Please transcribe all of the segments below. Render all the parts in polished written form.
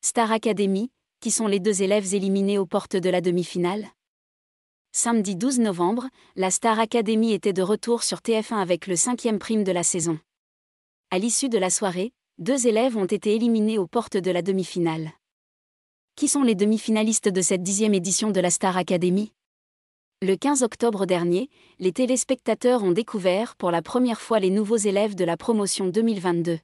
Star Academy, qui sont les deux élèves éliminés aux portes de la demi-finale? Samedi 12 novembre, la Star Academy était de retour sur TF1 avec le 5e prime de la saison. À l'issue de la soirée, 2 élèves ont été éliminés aux portes de la demi-finale. Qui sont les demi-finalistes de cette 10e édition de la Star Academy? Le 15 octobre dernier, les téléspectateurs ont découvert pour la première fois les nouveaux élèves de la promotion 2022.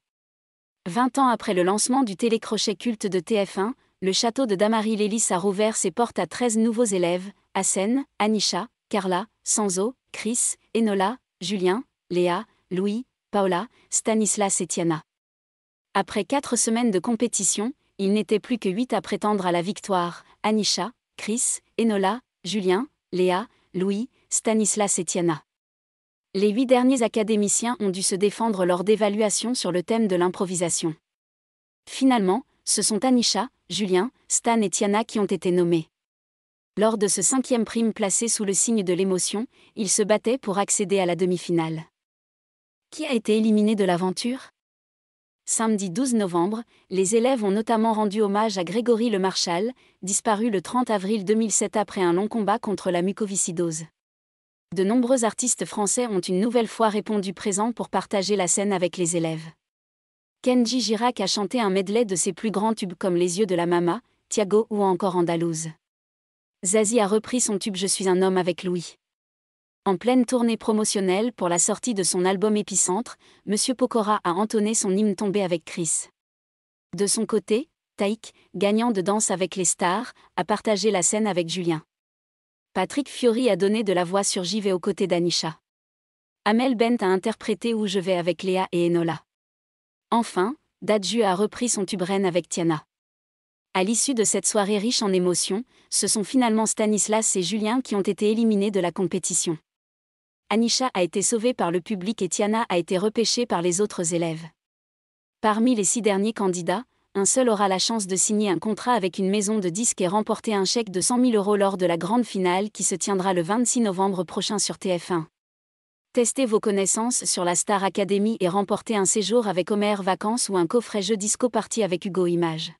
20 ans après le lancement du télécrochet culte de TF1, le château de Damary-Lélis a rouvert ses portes à 13 nouveaux élèves, Hassen, Anisha, Carla, Sanzo, Chris, Enola, Julien, Léa, Louis, Paola, Stanislas et Tiana. Après 4 semaines de compétition, il n'était plus que 8 à prétendre à la victoire, Anisha, Chris, Enola, Julien, Léa, Louis, Stanislas et Tiana. Les 8 derniers académiciens ont dû se défendre lors d'évaluations sur le thème de l'improvisation. Finalement, ce sont Anisha, Julien, Stan et Tiana qui ont été nommés. Lors de ce 5e prime placé sous le signe de l'émotion, ils se battaient pour accéder à la demi-finale. Qui a été éliminé de l'aventure? Samedi 12 novembre, les élèves ont notamment rendu hommage à Grégory Le Marchal, disparu le 30 avril 2007 après un long combat contre la mucoviscidose. De nombreux artistes français ont une nouvelle fois répondu présents pour partager la scène avec les élèves. Kenji Girac a chanté un medley de ses plus grands tubes comme Les yeux de la Mama, Thiago ou encore Andalouse. Zazie a repris son tube Je suis un homme avec Louis. En pleine tournée promotionnelle pour la sortie de son album Épicentre, Monsieur Pokora a entonné son hymne Tombé avec Chris. De son côté, Taïk, gagnant de Danse avec les stars, a partagé la scène avec Julien. Patrick Fiori a donné de la voix sur J'y vais aux côtés d'Anisha. Amel Bent a interprété Où je vais avec Léa et Enola. Enfin, Dadju a repris son tube Reine avec Tiana. À l'issue de cette soirée riche en émotions, ce sont finalement Stanislas et Julien qui ont été éliminés de la compétition. Anisha a été sauvée par le public et Tiana a été repêchée par les autres élèves. Parmi les 6 derniers candidats, un seul aura la chance de signer un contrat avec une maison de disques et remporter un chèque de 100 000 € lors de la grande finale qui se tiendra le 26 novembre prochain sur TF1. Testez vos connaissances sur la Star Academy et remportez un séjour avec Homer Vacances ou un coffret jeu disco party avec Hugo Images.